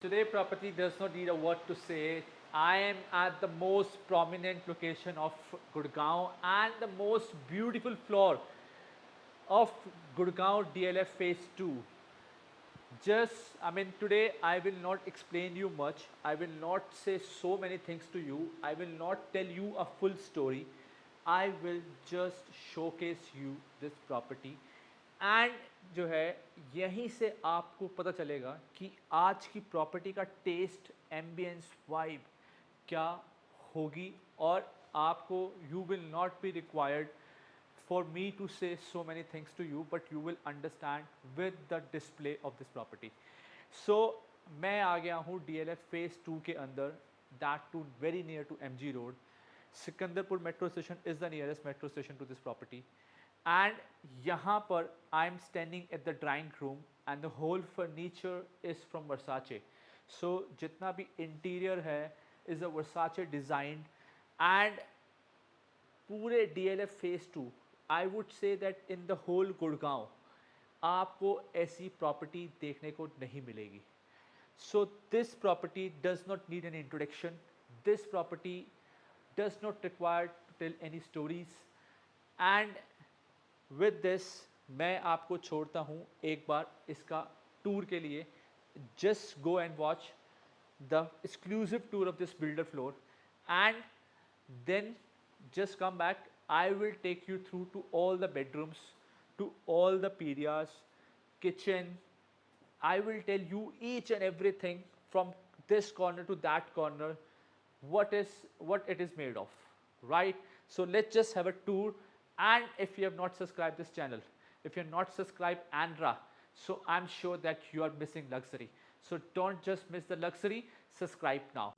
Today property does not need a word to say. I am at the most prominent location of Gurgaon and the most beautiful floor of Gurgaon DLF Phase 2. Today I will not explain you much. I will not say so many things to you. I will not tell you a full story. I will just showcase you this property and जो है यहीं से आपको पता चलेगा कि आज की प्रॉपर्टी का टेस्ट एम्बियंस वाइब क्या होगी और आपको you will not be required for me to say so many things to you, but you will understand with the display of this property. So मैं आ गया हूँ DLF Phase 2 के अंदर, that too very near to MG Road. Sikandarpur metro station is the nearest metro station to this property. And यहाँ पर I am standing at the drawing room and the whole furniture is from Versace. So जितना भी interior है is a Versace designed and पूरे DLF Phase 2 I would say that in the whole Gurgaon आपको ऐसी property देखने को नहीं मिलेगी. So this property does not need an introduction. This property does not require to tell any stories. And with this मैं आपको छोड़ता हूँ एक बार इसका टूर के लिए. Just go and watch the exclusive tour of this builder floor and then just come back. I will take you through to all the bedrooms, to all the PDRs, kitchen. I will tell you each and everything from this corner to that corner, what it is made of, right? So let's just have a tour. And if you have not subscribed this channel, if you're not subscribed Andra, so I'm sure that you are missing luxury. So don't just miss the luxury, subscribe now.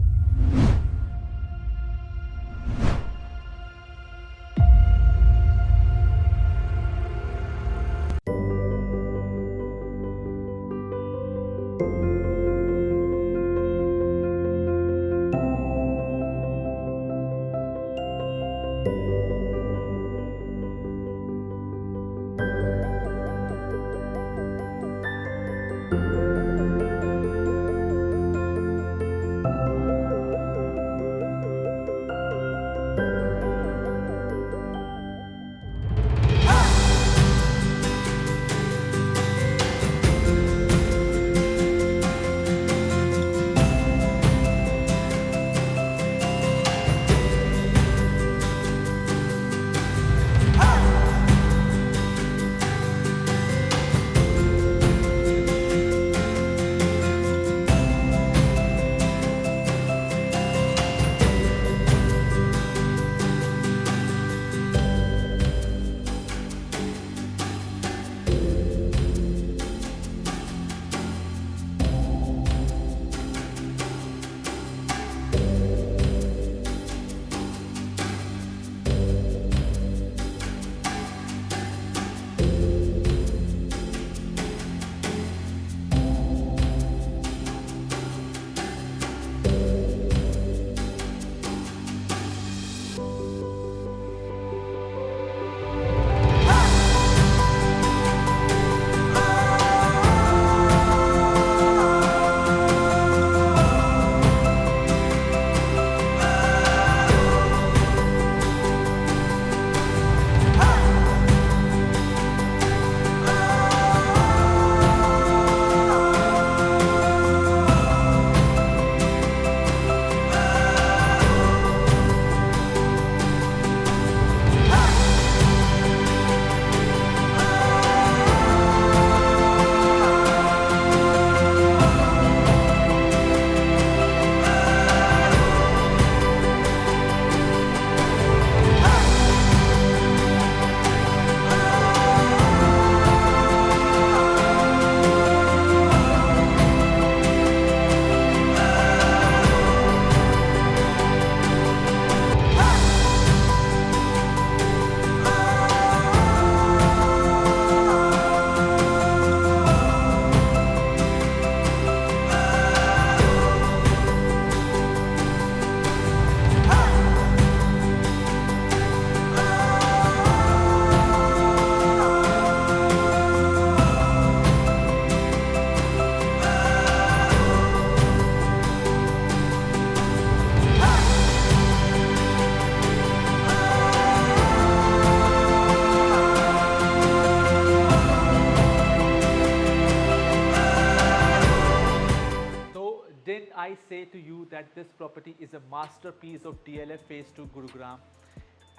then I say to you that this property is a masterpiece of DLF Phase 2 Gurugram,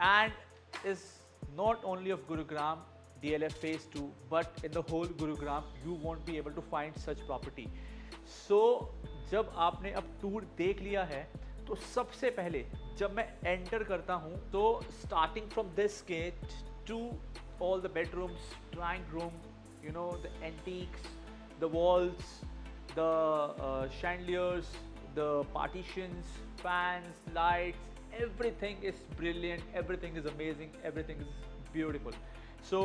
and is not only of Gurugram DLF Phase 2, but in the whole Gurugram you won't be able to find such property. So जब आपने अब tour देख लिया है तो सबसे पहले जब मैं एंटर करता हूँ तो starting from this gate to all the bedrooms, drawing room, you know, the antiques, the walls, the chandeliers, the partitions, fans, lights, everything is brilliant, everything is amazing, everything is beautiful. So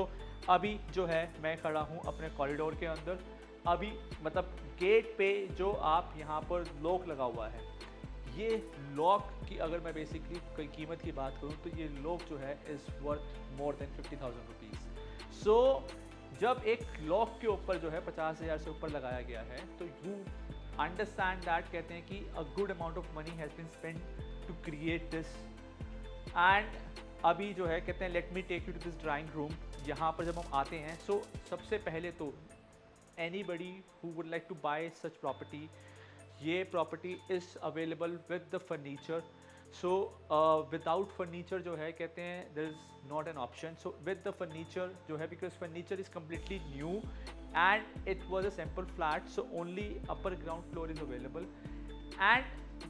अभी जो है मैं खड़ा हूँ अपने corridor के अंदर, अभी मतलब गेट पे जो आप यहाँ पर लॉक लगा हुआ है, ये लॉक की अगर मैं बेसिकली कोई कीमत की बात करूँ तो ये लॉक जो है is worth more than 50,000 rupees. So जब एक लॉक के ऊपर जो है 50,000 से ऊपर लगाया गया है तो यू अंडरस्टैंड दैट, कहते हैं कि a good amount of money has been spend to create this. And अभी जो है कहते हैं let me take you to this drawing room. यहाँ पर जब हम आते हैं सो सबसे पहले तो anybody who would like to buy such property, ये property is available with the furniture. So without furniture जो है कहते हैं there is not an option. So with the furniture जो है, because furniture is completely new and it was a simple flat, so only upper ground floor is available. And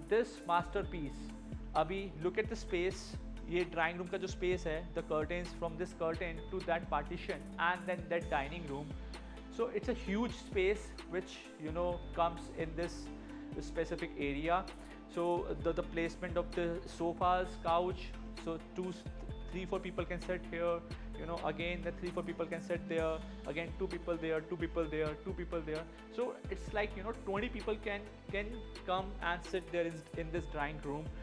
this master piece, अभी look at the space, ये drawing room का जो space है, the curtains from this curtain to that partition and then that dining room. So it's a huge space which, you know, comes in this specific area. So the placement of the sofas, couch, so 3-4 people can sit here, you know, again the 3-4 people can sit there, again 2 people there, 2 people there, 2 people there. So it's like, you know, 20 people can come and sit there in this drawing room.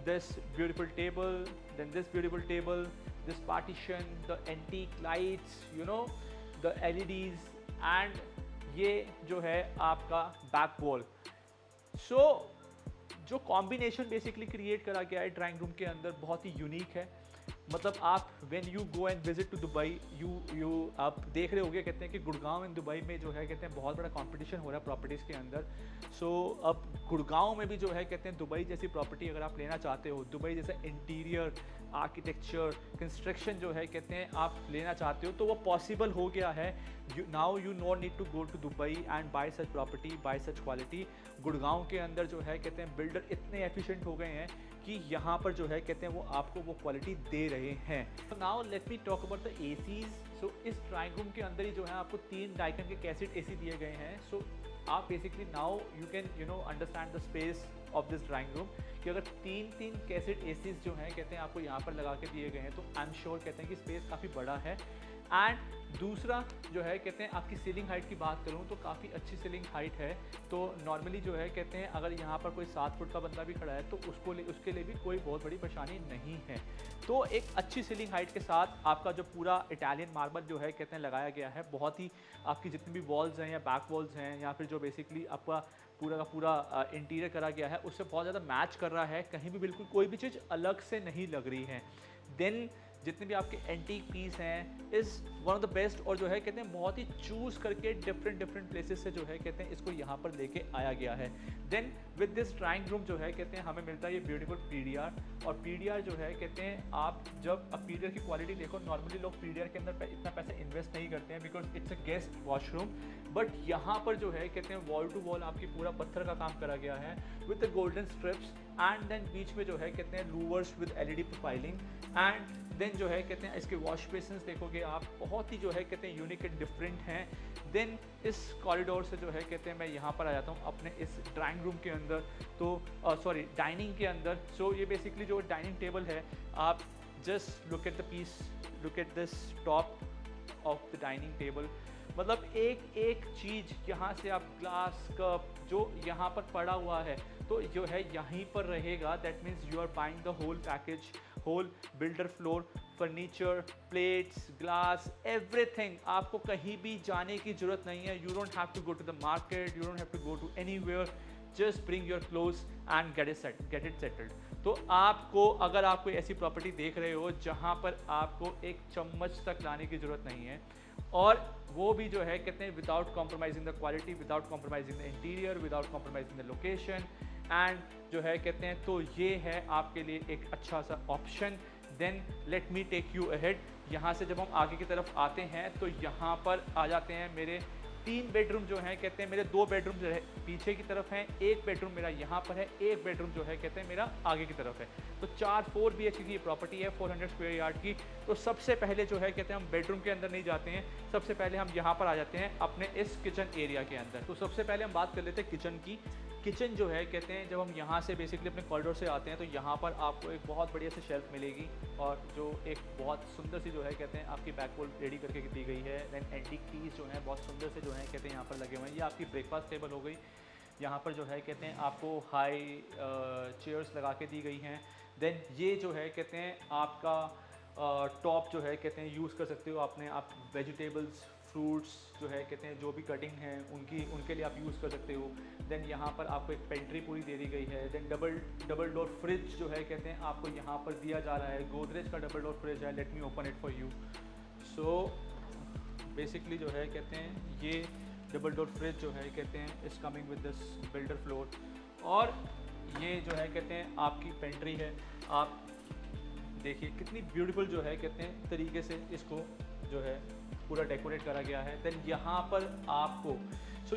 This beautiful table, then this beautiful table, this partition, the antique lights, you know, the LEDs, and ये जो है आपका back wall. सो जो combination basically create करा गया है drawing room के अंदर बहुत ही यूनिक है। मतलब आप when you go and visit to Dubai, you आप देख रहे होंगे, कहते हैं कि गुड़गांव एंड दुबई में जो है कहते हैं बहुत बड़ा कंपटीशन हो रहा है प्रॉपर्टीज़ के अंदर। सो अब गुड़गांव में भी जो है कहते हैं दुबई जैसी प्रॉपर्टी अगर आप लेना चाहते हो, दुबई जैसा इंटीरियर आर्किटेक्चर कंस्ट्रक्शन जो है कहते हैं आप लेना चाहते हो, तो वो पॉसिबल हो गया है। Now you not need to go to Dubai and buy such property, buy such quality. Gurgaon के अंदर जो है कहते हैं बिल्डर इतने एफिशिएंट हो गए हैं कि यहाँ पर जो है कहते हैं वो आपको वो क्वालिटी दे रहे हैं। Now let me talk about the ACs. So इस ड्राइंग रूम के अंदर ही जो है आपको 3 डाइकन के कैसेट एसी दिए गए हैं। सो आप basically now you can you know understand the space of this drawing room कि अगर 3 कैसेट एसीज जो हैं कहते हैं आपको यहाँ पर लगा के दिए गए हैं तो आई एम श्योर कहते हैं कि स्पेस काफ़ी बड़ा है। एंड दूसरा जो है कहते हैं आपकी सीलिंग हाइट की बात करूँ तो काफ़ी अच्छी सीलिंग हाइट है। तो नॉर्मली जो है कहते हैं अगर यहाँ पर कोई 7 फुट का बंदा भी खड़ा है तो उसके लिए भी कोई बहुत बड़ी परेशानी नहीं है। तो एक अच्छी सीलिंग हाइट के साथ आपका जो पूरा इटालियन मार्बल जो है कहते हैं लगाया गया है, बहुत ही आपकी जितनी भी वॉल्स हैं या बैक वॉल्स हैं या फिर जो बेसिकली आपका पूरा का पूरा इंटीरियर करा गया है उससे बहुत ज़्यादा मैच कर रहा है, कहीं भी बिल्कुल कोई भी चीज़ अलग से नहीं लग रही है। देन जितने भी आपके एंटीक पीस हैं is one of the best, और जो है कहते हैं बहुत ही चूज़ करके डिफरेंट प्लेसेस से जो है कहते हैं इसको यहाँ पर लेके आया गया है। Then with this drawing room जो है कहते हैं हमें मिलता है ये ब्यूटीफुल PDR, और PDR जो है कहते हैं आप जब अब PDR की क्वालिटी देखो, नॉर्मली लोग PDR के अंदर इतना पैसा इन्वेस्ट नहीं करते हैं because it's a guest washroom, but यहाँ पर जो है कहते हैं वॉल टू वॉल आपकी पूरा पत्थर का काम करा गया है with the golden strips, and then बीच में जो है कहते हैं louvres with LED profiling. And then जो है कहते हैं इसके वॉश बेसिन्स देखोगे आप बहुत ही जो है कहते हैं यूनिक एंड डिफरेंट हैं। देन इस कॉरिडोर से जो है कहते हैं मैं यहाँ पर आ जाता हूँ अपने इस ड्राइंग रूम के अंदर, तो सॉरी डाइनिंग के अंदर। सो ये बेसिकली जो डाइनिंग टेबल है, आप just look at the piece, look at this top of the dining table, मतलब एक चीज़ यहाँ से आप ग्लास कप जो यहाँ पर पड़ा हुआ है तो जो है यहीं पर रहेगा। That means you are buying the whole package, whole builder floor, furniture, plates, glass, everything. आपको कहीं भी जाने की ज़रूरत नहीं है। You don't have to go to the market, you don't have to go to anywhere. Just bring your clothes and get it settled. तो आपको, अगर आप कोई ऐसी प्रॉपर्टी देख रहे हो जहाँ पर आपको एक चम्मच तक लाने की ज़रूरत नहीं है, और वो भी जो है कहते हैं without compromising the quality, without compromising the interior, without compromising the location, and जो है कहते हैं, तो ये है आपके लिए एक अच्छा सा option. Then let me take you ahead. यहाँ से जब हम आगे की तरफ आते हैं तो यहाँ पर आ जाते हैं मेरे 3 बेडरूम जो हैं कहते हैं, मेरे 2 बेडरूम जो है पीछे की तरफ हैं, 1 बेडरूम मेरा यहाँ पर है, 1 बेडरूम जो है कहते हैं मेरा आगे की तरफ है। तो 4 BHK की ये प्रॉपर्टी है 400 स्क्वायर यार्ड की। तो सबसे पहले जो है कहते हैं हम बेडरूम के अंदर नहीं जाते हैं, सबसे पहले हम यहाँ पर आ जाते हैं अपने इस किचन एरिया के अंदर। तो सबसे पहले हम बात कर लेते हैं किचन की। किचन जो है कहते हैं, जब हम यहाँ से बेसिकली अपने कॉरिडोर से आते हैं तो यहाँ पर आपको एक बहुत बढ़िया सी शेल्फ मिलेगी, और जो एक बहुत सुंदर सी जो है कहते हैं आपकी बैक वॉल रेडी करके दी गई है। देन एंटीक पीस जो है बहुत सुंदर से जो है कहते हैं यहाँ पर लगे हुए हैं। ये आपकी ब्रेकफास्ट टेबल हो गई। यहाँ पर जो है कहते हैं आपको हाई चेयर्स लगा के दी गई हैं। देन ये जो है कहते हैं आपका टॉप जो है कहते हैं यूज़ कर सकते हो आपने, आप वेजिटेबल्स, फ्रूट्स जो है कहते हैं जो भी कटिंग है उनके लिए आप यूज़ कर सकते हो। देन यहाँ पर आपको एक पेंट्री पूरी दे दी गई है। देन डबल डोर फ्रिज जो है कहते हैं आपको यहाँ पर दिया जा रहा है। गोदरेज का डबल डोर फ्रिज है। Let me open it for you. So basically जो है कहते हैं ये डबल डोर फ्रिज जो है कहते हैं इस coming with this builder floor, और ये जो है कहते हैं आपकी पेंट्री है। आप देखिए कितनी ब्यूटीफुल जो है कहते हैं तरीके से इसको जो है पूरा डेकोरेट करा गया है। देन यहाँ पर आपको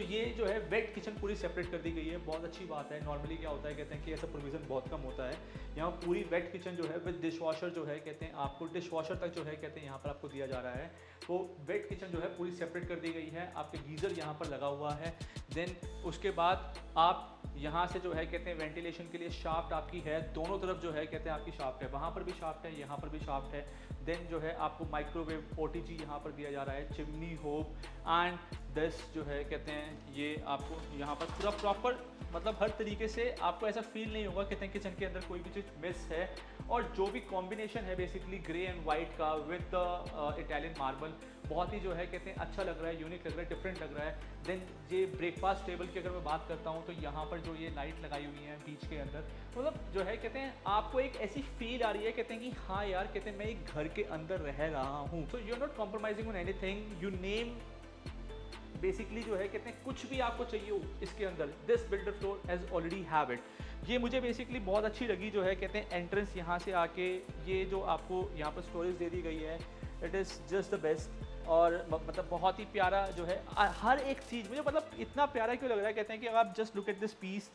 ये जो है वेट किचन पूरी सेपरेट कर दी गई है। बहुत अच्छी बात है। नॉर्मली क्या होता है कहते हैं कि ऐसा प्रोविज़न बहुत कम होता है। यहाँ पूरी वेट किचन जो है विद डिश वॉशर जो है कहते हैं आपको डिश वॉशर तक जो है कहते हैं यहाँ पर आपको दिया जा रहा है। तो वेट किचन जो है पूरी सेपरेट कर दी गई है। आपके गीज़र यहाँ पर लगा हुआ है। देन उसके बाद आप यहाँ से जो है कहते हैं वेंटिलेशन के लिए शाफ्ट आपकी है, दोनों तरफ जो है कहते हैं आपकी शाफ्ट है, वहाँ पर भी शाफ्ट है, यहाँ पर भी शाफ्ट है। देन जो है आपको माइक्रोवेव OTG यहाँ पर दिया जा रहा है, चिमनी होब, एंड दिस जो है कहते हैं ये आपको यहाँ पर पूरा प्रॉपर मतलब हर तरीके से आपको ऐसा फील नहीं होगा कहते हैं किचन के अंदर कोई भी चीज़ मिस है। और जो भी कॉम्बिनेशन है बेसिकली ग्रे एंड वाइट का विद द इटालियन मार्बल, बहुत ही जो है कहते हैं अच्छा लग रहा है, यूनिक लग रहा है, डिफरेंट लग रहा है। देन ये ब्रेकफास्ट टेबल की अगर मैं बात करता हूँ तो यहाँ पर जो ये लाइट लगाई हुई है बीच के अंदर, मतलब जो है कहते हैं आपको एक ऐसी फील आ रही है कहते हैं कि हाँ यार कहते हैं मैं एक घर के अंदर रह रहा हूँ। तो you are not compromising on anything, you name basically जो है कहते हैं कुछ भी आपको चाहिए हो इसके अंदर, this builder floor as already have it. ये मुझे बेसिकली बहुत अच्छी लगी जो है कहते हैं एंट्रेंस यहाँ से आके ये जो आपको यहाँ पर स्टोरेज दे दी गई है, it is just the best. और मतलब बहुत ही प्यारा जो है हर एक चीज़ मुझे मतलब इतना प्यारा क्यों लग रहा है कहते हैं कि आप just look at this piece,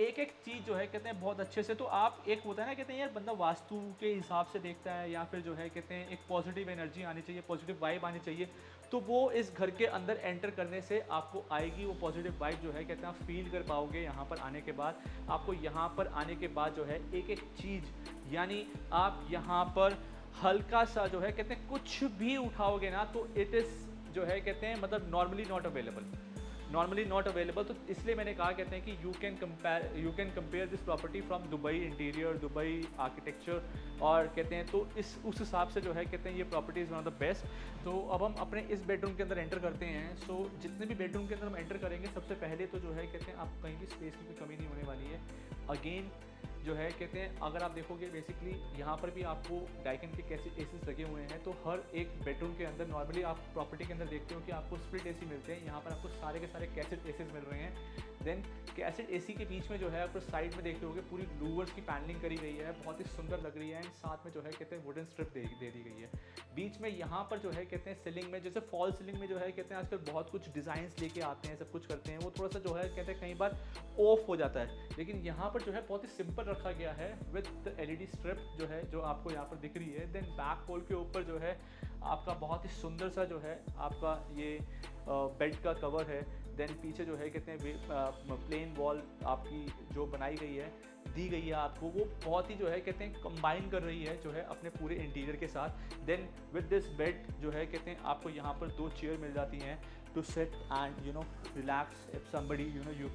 एक एक चीज़ जो है कहते हैं बहुत अच्छे से। तो आप एक होता है ना कहते हैं यार बंदा वास्तु के हिसाब से देखता है, या फिर जो है कहते हैं एक पॉजिटिव एनर्जी आनी चाहिए, पॉजिटिव वाइब आनी चाहिए, तो वो इस घर के अंदर एंटर करने से आपको आएगी। वो पॉजिटिव वाइब जो है कहते हैं आप फील कर पाओगे यहाँ पर आने के बाद। आपको यहाँ पर आने के बाद जो है एक एक चीज़, यानी आप यहाँ पर हल्का सा जो है कहते हैं कुछ भी उठाओगे ना तो इट इज़ जो है कहते हैं मतलब नॉर्मली नॉट अवेलेबल। तो इसलिए मैंने कहा कहते हैं कि you can compare this property from Dubai interior, Dubai architecture, और कहते हैं तो उस हिसाब से जो है कहते हैं ये property is one of the best. तो अब हम अपने इस बेडरूम के अंदर एंटर करते हैं। सो जितने भी बेडरूम के अंदर हम एंटर करेंगे सबसे पहले तो जो है कहते हैं आपको कहीं भी स्पेस की कोई कमी नहीं होने वाली है। अगेन जो है कहते हैं अगर आप देखोगे बेसिकली यहाँ पर भी आपको डाइकन के कैसे एसीज लगे हुए हैं। तो हर एक बेडरूम के अंदर नॉर्मली आप प्रॉपर्टी के अंदर देखते हो कि आपको स्प्लिट एसी मिलते हैं, यहाँ पर आपको सारे के सारे कैसेट एसीज मिल रहे हैं। देन कैसेट एसी के बीच में जो है आप साइड में देखते होगे पूरी लूवर्स की पैनलिंग करी गई है, बहुत ही सुंदर लग रही है। एंड साथ में जो है कहते हैं वुडन स्ट्रिप दे दी गई है बीच में। यहाँ पर जो है कहते हैं सीलिंग में, जैसे फॉल सीलिंग में जो है कहते हैं आजकल बहुत कुछ डिज़ाइंस लेके आते हैं, सब कुछ करते हैं, वो थोड़ा सा जो है कहते हैं कई बार ऑफ हो जाता है, लेकिन यहाँ पर जो है बहुत ही सिंपल रखा गया है विद द LED स्ट्रिप जो है जो आपको यहाँ पर दिख रही है। देन बैक पोल के ऊपर जो है आपका बहुत ही सुंदर सा जो है आपका ये बेड का कवर है। देन पीछे जो है कहते हैं प्लेन वॉल आपकी जो बनाई गई है दी गई है आपको, वो बहुत ही जो है कहते हैं कंबाइन कर रही है जो है अपने पूरे इंटीरियर के साथ। देन विद दिस बेड जो है कहते हैं आपको यहाँ पर 2 चेयर मिल जाती हैं to sit and relax if somebody you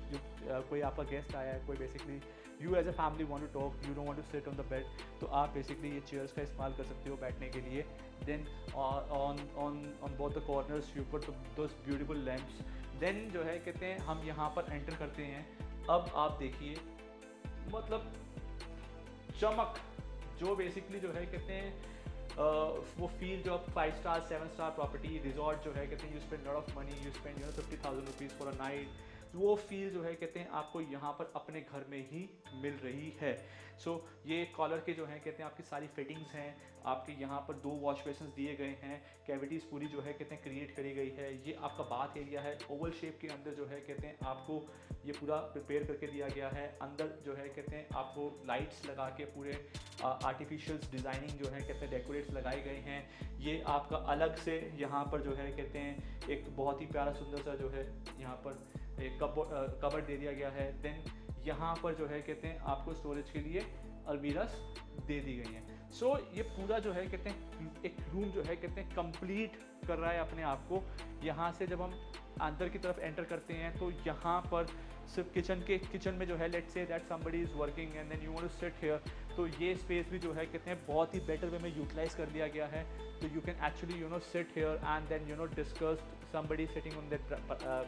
कोई आपका गेस्ट आया है, कोई basically you as a family want to talk, you don't want to sit on the bed, तो आप बेसिकली ये चेयर्स का इस्तेमाल कर सकते हो बैठने के लिए। Then on both the corners you put those beautiful lamps. Then जो है कहते हैं हम यहाँ पर एंटर करते हैं। अब आप देखिए, मतलब चमक जो बेसिकली जो है कहते हैं वो फील जो आप 5 स्टार 7 स्टार प्रॉपर्टी रिजॉर्ट जो है कहते हैं you spend lot of money, you spend 50,000 rupees for a night, वो फील जो है कहते हैं आपको यहाँ पर अपने घर में ही मिल रही है। सो ये कॉलर के जो हैं कहते हैं आपकी सारी फिटिंग्स हैं, आपके यहाँ पर 2 वॉश बेसिन्स दिए गए हैं, कैविटीज़ पूरी जो है कहते हैं क्रिएट करी गई है। ये आपका बाथ एरिया है, ओवल शेप के अंदर जो है कहते हैं आपको ये पूरा प्रिपेयर करके दिया गया है। अंदर जो है कहते हैं आपको लाइट्स लगा के पूरे आर्टिफिशियल्स डिज़ाइनिंग जो है कहते हैं डेकोरेट्स लगाए गए हैं। ये आपका अलग से यहाँ पर जो है कहते हैं एक बहुत ही प्यारा सुंदर सा जो है यहाँ पर एक कबर्ड दे दिया गया है। देन यहाँ पर जो है कहते हैं आपको स्टोरेज के लिए अलमीरास दे दी गई हैं। सो ये पूरा जो है कहते हैं एक रूम जो है कहते हैं कंप्लीट कर रहा है अपने आप को। यहाँ से जब हम अंदर की तरफ एंटर करते हैं तो यहाँ पर सिर्फ किचन में जो है let's say that somebody is working and then you want to sit here, तो ये स्पेस भी जो है कहते हैं बहुत ही बेटर वे में यूटिलाइज कर दिया गया है। तो you can actually sit here and then discuss somebody sitting on that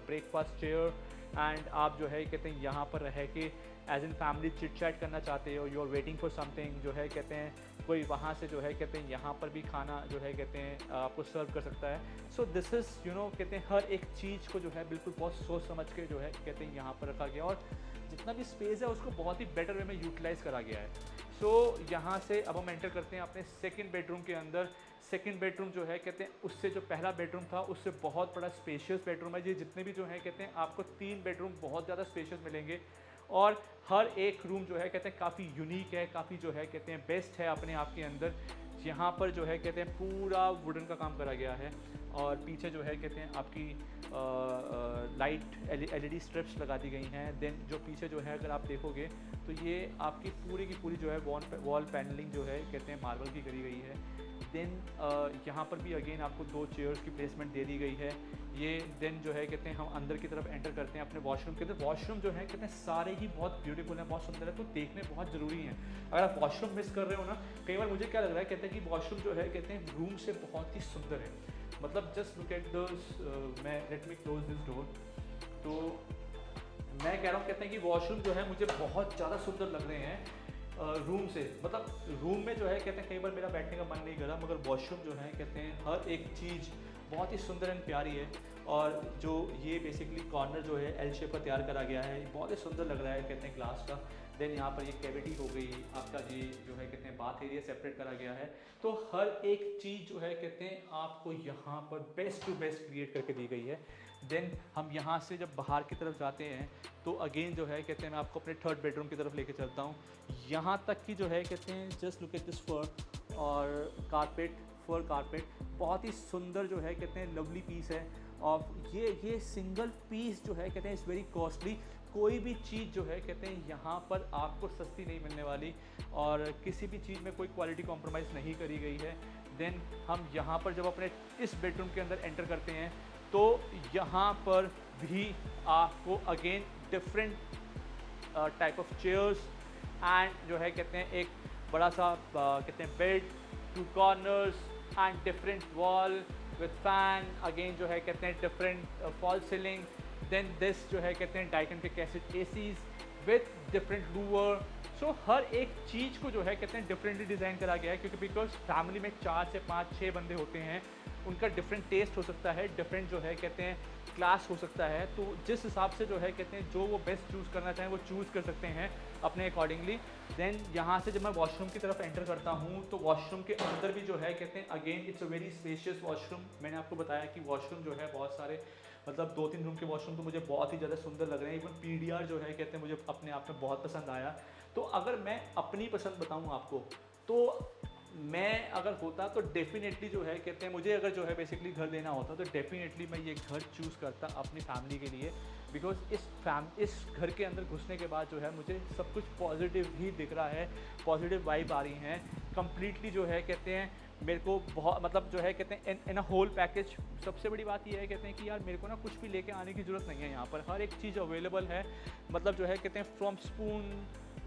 breakfast chair and आप जो है कहते हैं यहाँ पर रह के as in family chit chat करना चाहते हो, you are waiting for something जो है कहते हैं कोई वहाँ से जो है कहते हैं यहाँ पर भी खाना जो है कहते हैं आपको सर्व कर सकता है। सो दिस इज़ कहते हैं हर एक चीज़ को जो है बिल्कुल बहुत सोच समझ के जो है कहते हैं यहाँ पर रखा गया और जितना भी स्पेस है उसको बहुत ही बेटर वे में यूटिलाइज़ करा गया है। सो यहाँ से अब हम एंटर करते हैं अपने सेकेंड बेडरूम के अंदर। सेकेंड बेडरूम जो है कहते हैं उससे जो पहला बेडरूम था उससे बहुत बड़ा स्पेशियस बेडरूम है। ये जितने भी जो है कहते हैं आपको 3 बेडरूम बहुत ज़्यादा स्पेशियस मिलेंगे और हर एक रूम जो है कहते हैं काफ़ी यूनिक है, काफ़ी जो है कहते हैं बेस्ट है अपने आप के अंदर। यहाँ पर जो है कहते हैं पूरा वुडन का काम करा गया है और पीछे जो है कहते हैं आपकी लाइट LED स्ट्रिप्स लगा दी गई हैं। देन जो पीछे जो है अगर आप देखोगे तो ये आपकी पूरी की पूरी जो है वॉल पैनलिंग जो है कहते हैं मार्बल की करी गई है। देन यहाँ पर भी अगेन आपको 2 चेयर्स की प्लेसमेंट दे दी गई है। ये देन जो है कहते हैं हम अंदर की तरफ एंटर करते हैं अपने वॉशरूम के अंदर। वॉशरूम जो है कहते हैं सारे ही बहुत ब्यूटीफुल हैं, बहुत सुंदर है, तो देखने बहुत ज़रूरी हैं। अगर आप वॉशरूम मिस कर रहे हो ना, कई बार मुझे क्या लग रहा है कहते हैं कि वॉशरूम जो है कहते हैं रूम से बहुत ही सुंदर है। मतलब जस्ट लुक एट दिस, मैं let me close this door. तो मैं कह रहा हूँ कहते हैं कि वॉशरूम जो है मुझे बहुत ज़्यादा सुंदर लग रहे हैं रूम से। मतलब रूम में जो है कहते हैं कई बार मेरा बैठने का मन नहीं करा, मगर वॉशरूम जो है कहते हैं हर एक चीज़ बहुत ही सुंदर एंड प्यारी है। और जो ये बेसिकली कॉर्नर जो है L शेप का तैयार करा गया है, बहुत ही सुंदर लग रहा है कहते हैं ग्लास का। देन यहाँ पर ये कैविटी हो गई आपका, ये जो है कहते हैं बाथ एरिया सेपरेट करा गया है। तो हर एक चीज़ जो है कहते हैं आपको यहाँ पर बेस्ट टू बेस्ट क्रिएट करके दी गई है। देन हम यहाँ से जब बाहर की तरफ जाते हैं तो अगेन जो है कहते हैं मैं आपको अपने थर्ड बेडरूम की तरफ लेके चलता हूँ। यहाँ तक की जो है कहते हैं जस्ट लुक एट दिस फर और फर कारपेट बहुत ही सुंदर जो है कहते हैं लवली पीस है। और ये सिंगल पीस जो है कहते हैं इज़ वेरी कॉस्टली। कोई भी चीज़ जो है कहते हैं यहाँ पर आपको सस्ती नहीं मिलने वाली और किसी भी चीज़ में कोई क्वालिटी कॉम्प्रोमाइज़ नहीं करी गई है। देन हम यहाँ पर जब अपने इस बेडरूम के अंदर एंटर करते हैं तो यहाँ पर भी आपको again different type of chairs and जो है कहते हैं एक बड़ा सा कहते हैं bed, 2 corners and different wall with fan. Again जो है कहते हैं different fall ceiling. Then this जो है कहते हैं डाइकन के cassette ACs with different louvre. So हर एक चीज़ को जो है कहते हैं डिफरेंटली डिज़ाइन करा गया है, क्योंकि बिकॉज फैमिली में 4 से 5, 6 बंदे होते हैं, उनका डिफरेंट टेस्ट हो सकता है, डिफरेंट जो है कहते हैं क्लास हो सकता है। तो जिस हिसाब से जो है कहते हैं जो वो बेस्ट चूज़ करना चाहें वो चूज़ कर सकते हैं अपने अकॉर्डिंगली। देन यहाँ से जब मैं वॉशरूम की तरफ एंटर करता हूँ तो वॉशरूम के अंदर भी जो है कहते हैं again it's a very spacious washroom. मैंने आपको बताया कि वॉशरूम जो है बहुत सारे मतलब 2-3 रूम के वॉशरूम तो मुझे बहुत ही ज़्यादा सुंदर लग रहे हैं। इवन PDR जो है कहते हैं मुझे अपने आप में बहुत पसंद आया। तो अगर मैं अपनी पसंद बताऊँ आपको तो मैं अगर होता तो डेफिनेटली जो है कहते हैं मुझे अगर जो है बेसिकली घर लेना होता तो डेफिनेटली मैं ये घर चूज़ करता अपनी फैमिली के लिए। बिकॉज इस घर के अंदर घुसने के बाद जो है मुझे सब कुछ पॉजिटिव ही दिख रहा है, पॉजिटिव वाइब आ रही हैं कम्प्लीटली। जो है कहते हैं मेरे को बहुत मतलब जो है कहते हैं इन अ होल पैकेज। सबसे बड़ी बात ये है कहते हैं कि यार मेरे को ना कुछ भी लेके आने की ज़रूरत नहीं है, यहाँ पर हर एक चीज़ अवेलेबल है। मतलब जो है कहते हैं from spoon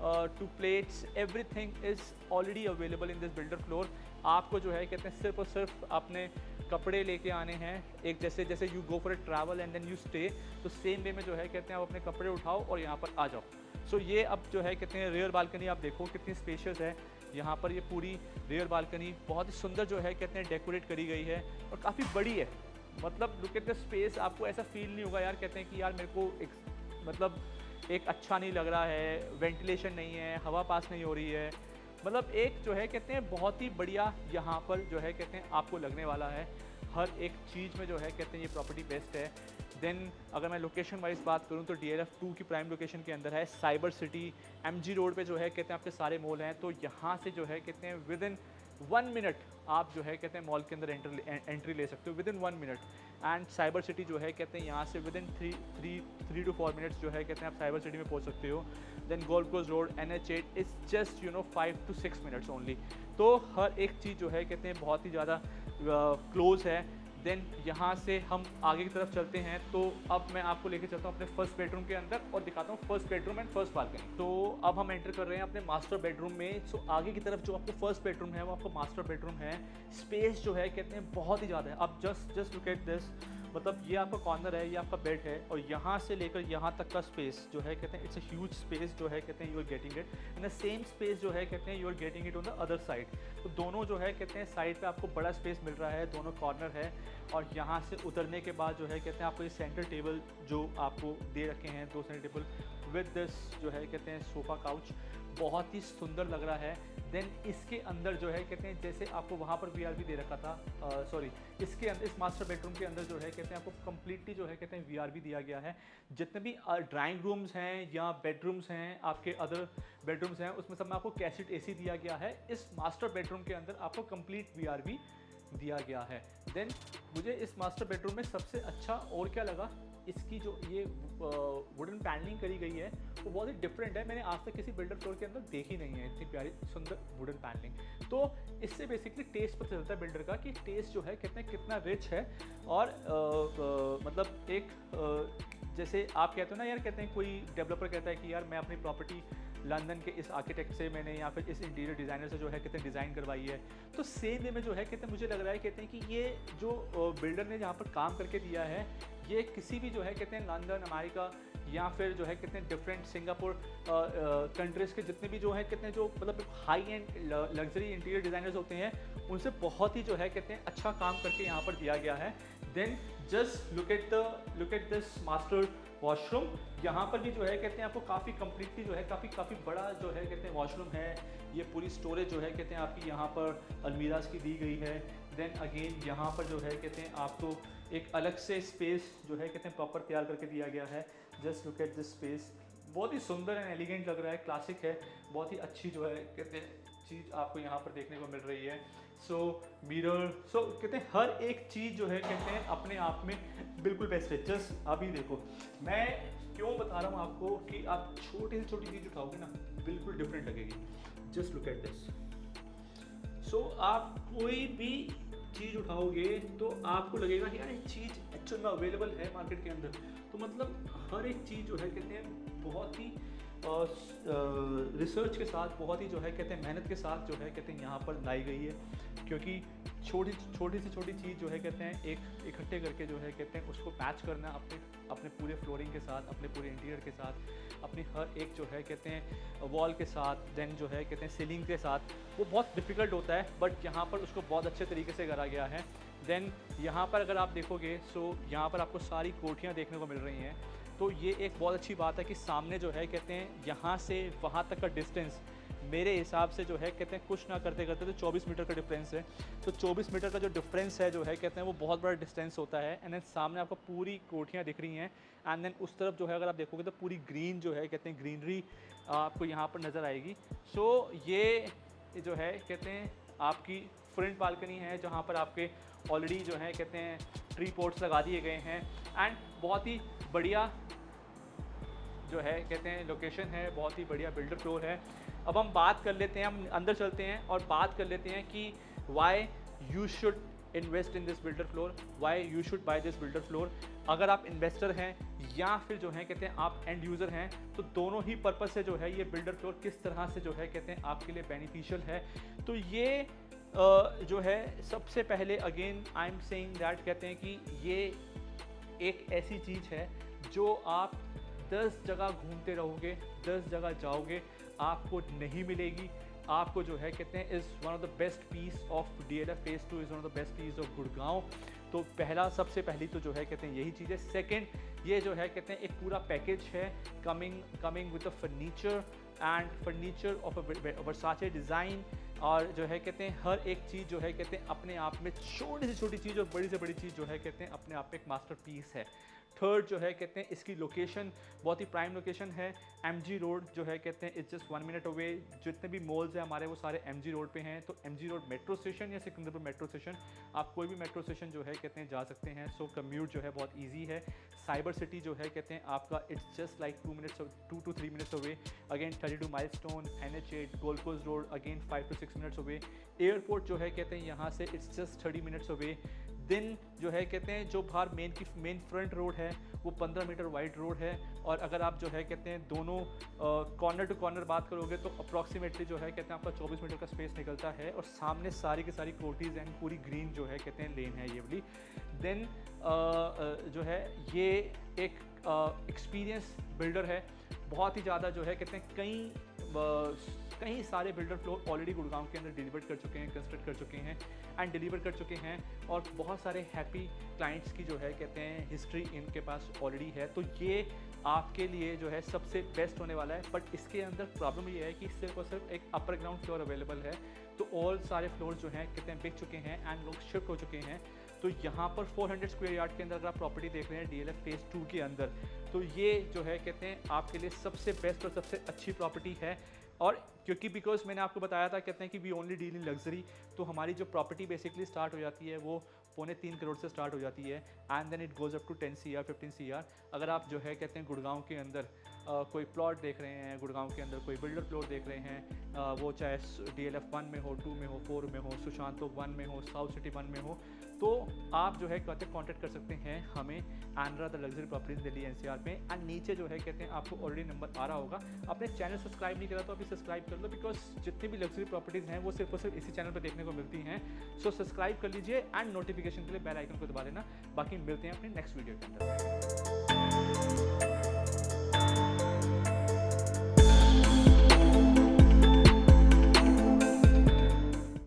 to plates, everything is already available in this builder floor. आपको जो है कहते हैं सिर्फ और सिर्फ अपने कपड़े लेके आने हैं। एक जैसे जैसे you go for a travel and then you stay, तो सेम वे में जो है कहते हैं आप अपने कपड़े उठाओ और यहाँ पर आ जाओ। सो ये अब जो है कहते हैं रियर बालकनी आप देखो कितनी स्पेशियस है। यहाँ पर ये पूरी रियर बालकनी बहुत ही सुंदर जो है कहते हैं डेकोरेट करी गई है और काफ़ी बड़ी है। मतलब लुक एट द स्पेस, आपको ऐसा फील नहीं होगा यार कहते हैं कि यार मेरे को मतलब एक अच्छा नहीं लग रहा है, वेंटिलेशन नहीं है, हवा पास नहीं हो रही है। मतलब एक जो है कहते हैं बहुत ही बढ़िया यहाँ पर जो है कहते हैं आपको लगने वाला है। हर एक चीज़ में जो है कहते हैं ये प्रॉपर्टी बेस्ट है। देन अगर मैं लोकेशन वाइज बात करूँ तो DLF 2 की प्राइम लोकेशन के अंदर है। साइबर सिटी MG रोड पे जो है कहते हैं आपके सारे मॉल हैं, तो यहाँ से जो है कहते हैं विद इन 1 मिनट आप जो है कहते हैं मॉल के अंदर एंट्री ले सकते हो with in 1 minute. And cyber city जो है कहते हैं यहाँ से विद इन 3 to 4 मिनट्स जो है कहते हैं आप साइबर सिटी में पहुँच सकते हो। Then gold coast road NH8 is just 5 to 6 minutes only. तो हर एक चीज़ जो है कहते हैं बहुत ही ज़्यादा क्लोज है। देन यहाँ से हम आगे की तरफ चलते हैं, तो अब मैं आपको लेके चलता हूँ अपने फर्स्ट बेडरूम के अंदर और दिखाता हूँ first bedroom and first balcony. तो अब हम एंटर कर रहे हैं अपने मास्टर बेडरूम में। सो आगे की तरफ जो आपको फर्स्ट बेडरूम है वो आपको मास्टर बेडरूम है। स्पेस जो है कहते हैं बहुत ही ज़्यादा है। अब जस्ट लुक एट दिस, मतलब ये आपका कॉर्नर है, ये आपका बेड है और यहाँ से लेकर यहाँ तक का स्पेस जो है कहते हैं इट्स अ ह्यूज स्पेस जो है कहते हैं you are getting it in the same space जो है कहते हैं you are getting it on the other side. तो दोनों जो है कहते हैं साइड पे आपको बड़ा स्पेस मिल रहा है, दोनों कॉर्नर है। और यहाँ से उतरने के बाद जो है कहते हैं आपको ये सेंटर टेबल जो आपको दे रखे हैं, 2 सेंटर टेबल विद दिस जो है कहते हैं सोफ़ा काउच, बहुत ही सुंदर लग रहा है। देन इसके अंदर जो है कहते हैं जैसे आपको वहाँ पर VRV दे रखा था, सॉरी इसके अंदर इस मास्टर बेडरूम के अंदर जो है कहते हैं आपको कम्प्लीटली जो है कहते हैं VRV दिया गया है। जितने भी ड्राइंग रूम्स हैं या बेडरूम्स हैं, आपके अदर बेडरूम्स हैं, उसमें सब में आपको कैसेट AC दिया गया है। इस मास्टर बेडरूम के अंदर आपको कम्प्लीट VRV दिया गया है। देन मुझे इस मास्टर बेडरूम में सबसे अच्छा और क्या लगा, इसकी जो ये वुडन पैनलिंग करी गई है वो बहुत ही डिफरेंट है। मैंने आज तक किसी बिल्डर फ्लोर के अंदर देखी नहीं है इतनी प्यारी सुंदर वुडन पैनलिंग। तो इससे बेसिकली टेस्ट पता चलता है बिल्डर का कि टेस्ट जो है कितना रिच है। और मतलब एक जैसे आप कहते हो ना यार, कहते हैं कोई डेवलपर कहता है कि यार मैं अपनी प्रॉपर्टी लंदन के इस आर्किटेक्ट से मैंने या फिर इस इंटीरियर डिज़ाइनर से जो है कहते हैं डिज़ाइन करवाई है। तो सेम वे में जो है कहते हैं मुझे लग रहा है कहते हैं कि ये जो बिल्डर ने जहाँ पर काम करके दिया है, ये किसी भी जो है कहते हैं लंदन, अमेरिका या फिर जो है कहते हैं डिफरेंट सिंगापुर कंट्रीज़ के जितने भी जो है कहते हैं जो मतलब high and luxury interior designers होते हैं, उनसे बहुत ही जो है कहते हैं अच्छा काम करके यहाँ पर दिया गया है। Then just look at this master washroom. यहाँ पर भी जो है कहते हैं आपको काफ़ी कम्प्लीटली जो है काफ़ी बड़ा जो है कहते हैं वॉशरूम है। ये पूरी स्टोरेज जो है कहते हैं आपकी यहाँ पर अलमीराज की दी गई है। देन अगेन यहाँ पर जो है कहते हैं आपको एक अलग से स्पेस जो है कहते हैं प्रॉपर तैयार करके दिया गया है। Just look at this space, बहुत ही सुंदर एंड एलिगेंट लग रहा है, क्लासिक है, बहुत ही अच्छी जो है कहते हैं चीज़ आपको यहाँ पर देखने को मिल रही है। सो मिरर, सो कहते हैं हर एक चीज़ जो है कहते हैं अपने आप में बिल्कुल बेस्ट है। जस्ट अभी देखो, मैं क्यों बता रहा हूँ आपको कि आप छोटी से छोटी चीज़ उठाओगे ना बिल्कुल डिफरेंट लगेगी। Just look at this. So आप कोई भी चीज़ उठाओगे तो आपको लगेगा कि यार ये चीज़ एक्चुअल में अवेलेबल है मार्केट के अंदर। तो मतलब हर एक चीज़ जो है कहते हैं बहुत ही रिसर्च के साथ, बहुत ही जो है कहते हैं मेहनत के साथ जो है कहते हैं यहाँ पर लाई गई है। क्योंकि छोटी से छोटी चीज़ जो है कहते हैं एक इकट्ठे करके जो है कहते हैं उसको मैच करना अपने पूरे फ्लोरिंग के साथ, अपने पूरे इंटीरियर के साथ, अपनी हर एक जो है कहते हैं वॉल के साथ, देन जो है कहते हैं सीलिंग के साथ, वो बहुत डिफ़िकल्ट होता है। बट यहाँ पर उसको बहुत अच्छे तरीके से करा गया है। देन यहाँ पर अगर आप देखोगे सो यहाँ पर आपको सारी कोठियाँ देखने को मिल रही हैं। तो ये एक बहुत अच्छी बात है कि सामने जो है कहते हैं यहाँ से वहाँ तक का डिस्टेंस मेरे हिसाब से जो है कहते हैं कुछ ना करते करते तो 24 मीटर का डिफरेंस है। तो 24 मीटर का जो डिफरेंस है जो है कहते हैं वो बहुत बड़ा डिस्टेंस होता है। एंड देन सामने आपको पूरी कोठियाँ दिख रही हैं। एंड देन उस तरफ जो है अगर आप देखोगे तो पूरी ग्रीन जो है कहते हैं ग्रीनरी आपको यहाँ पर नज़र आएगी। सो ये जो है कहते हैं आपकी फ्रंट बालकनी है जहाँ पर आपके ऑलरेडी जो है कहते हैं ट्री पॉट्स लगा दिए गए हैं। एंड बहुत ही बढ़िया जो है कहते हैं लोकेशन है, बहुत ही बढ़िया बिल्डर फ्लोर है। अब हम अंदर चलते हैं और बात कर लेते हैं कि why you should invest in this builder floor, why you should by this builder floor. अगर आप इन्वेस्टर हैं या फिर जो है कहते हैं आप एंड यूज़र हैं, तो दोनों ही पर्पज़ से जो है ये बिल्डर फ्लोर किस तरह से जो है कहते हैं आपके लिए बेनिफिशियल है। तो ये जो है सबसे पहले again I am saying that, कहते हैं कि ये एक ऐसी चीज़ है जो आप 10 जगह घूमते रहोगे, 10 जगह जाओगे, आपको नहीं मिलेगी। आपको जो है कहते हैं is one of the best piece of DLF phase 2 is one of the best piece of Gurgaon. तो पहला सबसे पहली तो जो है कहते हैं यही चीज़ है। सेकंड, ये जो है कहते हैं एक पूरा पैकेज है coming with a furniture and furniture of a Versace design, और जो है कहते हैं हर एक चीज़ जो है कहते हैं अपने आप में छोटी से छोटी चीज़ और बड़ी से बड़ी चीज़ जो है कहते हैं अपने आप में एक मास्टरपीस है। थर्ड जो है कहते हैं इसकी लोकेशन बहुत ही प्राइम लोकेशन है। MG रोड जो है कहते हैं इट्स जस्ट 1 मिनट अवे। जितने भी मॉल्स हैं हमारे वो सारे MG रोड पे हैं। तो MG रोड मेट्रो स्टेशन या सिकंदरपुर मेट्रो स्टेशन, आप कोई भी मेट्रो स्टेशन जो है कहते हैं जा सकते हैं। सो कम्यूट जो है बहुत ईजी है। साइबर सिटी जो है कहते हैं आपका it's just like 2 to 3 minutes away. Again 32 milestone, NH8, gold coast road again 5 to 6 minutes away. Airport जो है कहते हैं यहाँ से इट्स जस्ट 30 मिनट्स अवे। दिन जो है कहते हैं जो बाहर मेन फ्रंट रोड है वो 15 मीटर वाइड रोड है, और अगर आप जो है कहते हैं दोनों कॉर्नर टू कॉर्नर बात करोगे तो अप्रॉक्सीमेटली जो है कहते हैं आपका 24 मीटर का स्पेस निकलता है, और सामने सारी की सारी कोटीज़ एंड पूरी ग्रीन जो है कहते हैं लेन है ये वाली। देन जो है ये एक एक्सपीरियंस बिल्डर है, बहुत ही ज़्यादा जो है कहते हैं कई सारे बिल्डर फ्लोर ऑलरेडी गुड़गांव के अंदर डिलीवर कर चुके हैं, कंस्ट्रक्ट कर चुके हैं एंड डिलीवर कर चुके हैं, और बहुत सारे हैप्पी क्लाइंट्स की जो है कहते हैं हिस्ट्री इनके पास ऑलरेडी है। तो ये आपके लिए जो है सबसे बेस्ट होने वाला है। बट इसके अंदर प्रॉब्लम ये है कि सिर्फ और सिर्फ एक अपर ग्राउंड फ्लोर अवेलेबल है, तो ऑल सारे फ्लोर जो हैं कहते हैं बिक चुके हैं एंड लोग शिफ्ट हो चुके हैं। तो यहाँ पर 400 स्क्वायर यार्ड के अंदर अगर आप प्रॉपर्टी देख रहे हैं DLF फेज़ 2 के अंदर, तो ये जो है कहते हैं आपके लिए सबसे बेस्ट और सबसे अच्छी प्रॉपर्टी है। और क्योंकि बिकॉज मैंने आपको बताया था कहते हैं कि we only deal in luxury, तो हमारी जो प्रॉपर्टी बेसिकली स्टार्ट हो जाती है वो 2.25 करोड़ से स्टार्ट हो जाती है and then it goes up to 10 CR 15 CR। अगर आप जो है कहते हैं गुड़गांव के अंदर कोई प्लॉट देख रहे हैं, गुड़गांव के अंदर कोई बिल्डर प्लॉट देख रहे हैं, वो चाहे DLF 1 में हो, 2 में हो, 4 में हो, सुशांतो 1 में हो, साउथ सिटी 1 में हो, तो आप जो है कहते हैं कॉन्टैक्ट कर सकते हैं हमें Andhra the luxury properties Delhi NCR में। एंड नीचे जो है कहते हैं आपको ऑलरेडी नंबर आ रहा होगा। आपने चैनल सब्सक्राइब नहीं करा तो अभी सब्सक्राइब कर लो, बिकॉज जितनी भी लग्जरी प्रॉपर्टीज़ हैं वो सिर्फ और सिर्फ इसी चैनल पर देखने को मिलती हैं। सो सब्सक्राइब कर लीजिए एंड नोटिफिकेशन के लिए बेल आइकन को दबा देना। बाकी मिलते हैं अपने नेक्स्ट वीडियो के अंदर।